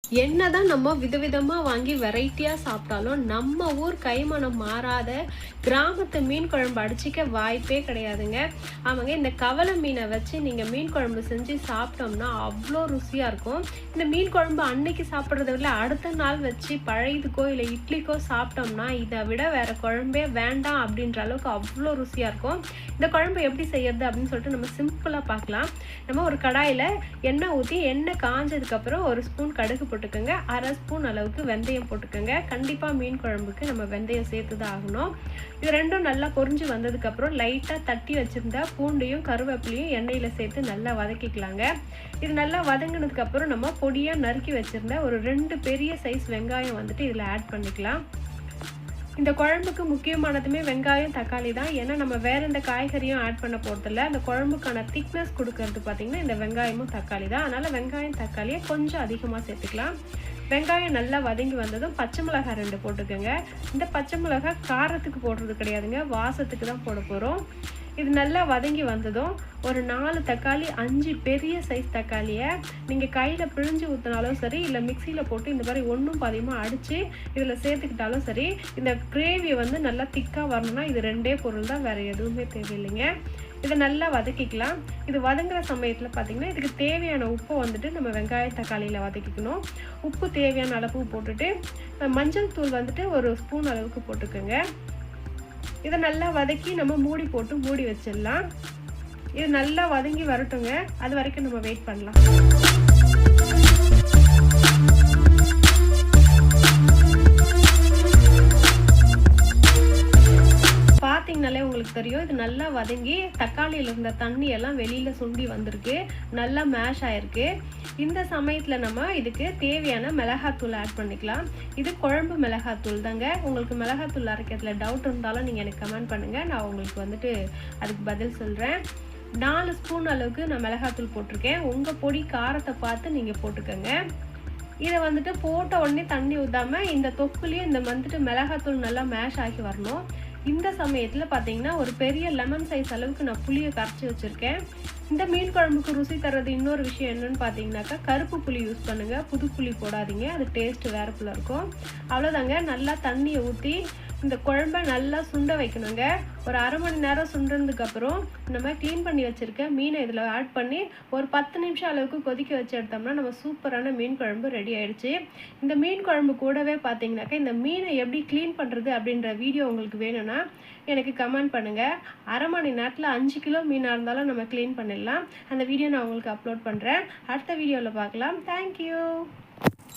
என்னதான் நம்ம விதவிதமா வாங்கி வெரைட்டியா சாப்பிட்டாலும் நம்ம ஊர் கைமணம் மாறாத கிராமத்து மீன் குழம்பு அடிச்சிக்க வாய்ப்பே கிடையாதுங்க. அவங்க இந்த கவலை மீனை வச்சு நீங்க மீன் குழம்பு செஞ்சு சாப்பிட்டோம்னா அவ்வளோ ருசியா இருக்கும். இந்த மீன் குழம்பு அன்னைக்கு சாப்பிட்றத விட அடுத்த நாள் வச்சு பழையதுக்கோ இல்லை இட்லிக்கோ சாப்பிட்டோம்னா இதை விட வேற குழம்பே வேண்டாம் அப்படின்ற அளவுக்கு அவ்வளோ ருசியா இருக்கும். இந்த குழம்பு எப்படி செய்யறது அப்படின்னு சொல்லிட்டு நம்ம சிம்பிளா பார்க்கலாம். நம்ம ஒரு கடாயில எண்ணெய் ஊற்றி எண்ணெய் காஞ்சதுக்கப்புறம் ஒரு ஸ்பூன் கடுகு போட்டுக்கோங்க, அரை ஸ்பூன் அளவுக்கு வெந்தயம் போட்டுக்கோங்க. கண்டிப்பாக மீன் குழம்புக்கு நம்ம வெந்தயம் சேர்த்து தான் ஆகணும். இது ரெண்டும் நல்லா பொரிஞ்சு வந்ததுக்கப்புறம் லைட்டாக தட்டி வச்சுருந்தா பூண்டையும் கருவேப்பிலையும் எண்ணெயில் சேர்த்து நல்லா வதக்கிக்கலாங்க. இது நல்லா வதங்கினதுக்கப்புறம் நம்ம பொடியாக நறுக்கி வச்சுருந்த ஒரு 2 பெரிய சைஸ் வெங்காயம் வந்துட்டு இதில் ஆட் பண்ணிக்கலாம். இந்த குழம்புக்கு முக்கியமானதுமே வெங்காயம் தக்காளி தான். ஏன்னா நம்ம வேற எந்த காய்கறியும் ஆட் பண்ண போகிறதில்ல. அந்த குழம்புக்கான திக்னஸ் கொடுக்கறது பார்த்திங்கன்னா இந்த வெங்காயமும் தக்காளி தான். அதனால் வெங்காயம் தக்காளியை கொஞ்சம் அதிகமாக சேர்த்துக்கலாம். வெங்காயம் நல்லா வதங்கி வந்ததும் பச்சை மிளகாய் 2 போட்டுக்கோங்க. இந்த பச்சை மிளகாய் காரத்துக்கு போடுறது கிடையாதுங்க, வாசத்துக்கு தான் போட போகிறோம். இது நல்லா வதங்கி வந்ததும் ஒரு 4 தக்காளி, 5 பெரிய சைஸ் தக்காளியை நீங்கள் கையில் பிழிஞ்சு ஊற்றினாலும் சரி, இல்லை மிக்சியில் போட்டு இந்த மாதிரி ஒன்றும் பாதியமாக அடித்து இதில் சேர்த்துக்கிட்டாலும் சரி. இந்த கிரேவியை வந்து நல்லா திக்காக வரணும்னா இது 2 பொருள் தான், வேறு எதுவுமே தேவையில்லைங்க. இதை நல்லா வதக்கிக்கலாம். இது வதங்குற சமயத்தில் பார்த்திங்கன்னா இதுக்கு தேவையான உப்பை வந்துட்டு நம்ம வெங்காய தக்காளியில் வதக்கிக்கணும். உப்பு தேவையான அளவு போட்டுட்டு மஞ்சள் தூள் வந்துட்டு ஒரு ஸ்பூன் அளவுக்கு போட்டுக்கோங்க. இதை நல்லா வதக்கி நம்ம மூடி வச்சிடலாம். இது நல்லா வதங்கி வரட்டுங்க, அது வரைக்கும் நம்ம வெயிட் பண்ணலாம். பார்த்தீங்கனாலே உங்களுக்கு தெரியும், இது நல்லா வதங்கி தக்காளியில் இருந்த தண்ணி எல்லாம் வெளியில் சுண்டி வந்திருக்கு, நல்லா மேஷ் ஆயிருக்கு. இந்த சமயத்தில் நம்ம இதுக்கு தேவையான மிளகாத்தூள் ஆட் பண்ணிக்கலாம். இது குழம்பு மிளகாத்தூள் தாங்க. உங்களுக்கு மிளகாத்தூள் அரைக்கிறதுல டவுட் இருந்தாலும் நீங்கள் எனக்கு கமெண்ட் பண்ணுங்கள், நான் உங்களுக்கு வந்துட்டு அதுக்கு பதில் சொல்கிறேன். 4 ஸ்பூன் அளவுக்கு நான் மிளகாத்தூள் போட்டிருக்கேன். உங்கள் பொடி காரத்தை பார்த்து நீங்கள் போட்டுக்கோங்க. இதை வந்துட்டு போட்ட உடனே தண்ணி ஊற்றாமல் இந்த தொக்குலேயும் இந்த வந்துட்டு மிளகாத்தூள் நல்லா மேஷ் ஆகி வரணும். இந்த சமயத்தில் பார்த்தீங்கன்னா ஒரு பெரிய லெமன் சைஸ் அளவுக்கு நான் புளியை கரைச்சி வச்சுருக்கேன். இந்த மீன் குழம்புக்கு ருசி தர்றது இன்னொரு விஷயம் என்னன்னு பார்த்தீங்கன்னாக்கா, கருப்பு புளி யூஸ் பண்ணுங்கள், புது புளி போடாதீங்க, அது டேஸ்ட்டு வேறு புள்ள இருக்கும். அவ்வளோதாங்க. நல்லா தண்ணியை ஊற்றி இந்த குழம்பை நல்லா சுண்ட வைக்கணுங்க. ஒரு அரை மணி நேரம் சுண்டுறதுக்கப்புறம் நம்ம க்ளீன் பண்ணி வச்சுருக்க மீனை இதில் ஆட் பண்ணி ஒரு 10 நிமிஷம் அளவுக்கு கொதிக்க வச்சு எடுத்தோம்னா நம்ம சூப்பரான மீன் குழம்பு ரெடி ஆகிடுச்சு. இந்த மீன் குழம்பு கூடவே பார்த்தீங்கன்னாக்கா இந்த மீனை எப்படி க்ளீன் பண்ணுறது அப்படின்ற வீடியோ உங்களுக்கு வேணும்னா எனக்கு கமெண்ட் பண்ணுங்கள். அரை மணி நேரத்தில் 5 கிலோ மீனாக இருந்தாலும் நம்ம க்ளீன் பண்ணிடலாம். அந்த வீடியோ நான் உங்களுக்கு அப்லோட் பண்ணுறேன். அடுத்த வீடியோவில் பார்க்கலாம். தேங்க்யூ.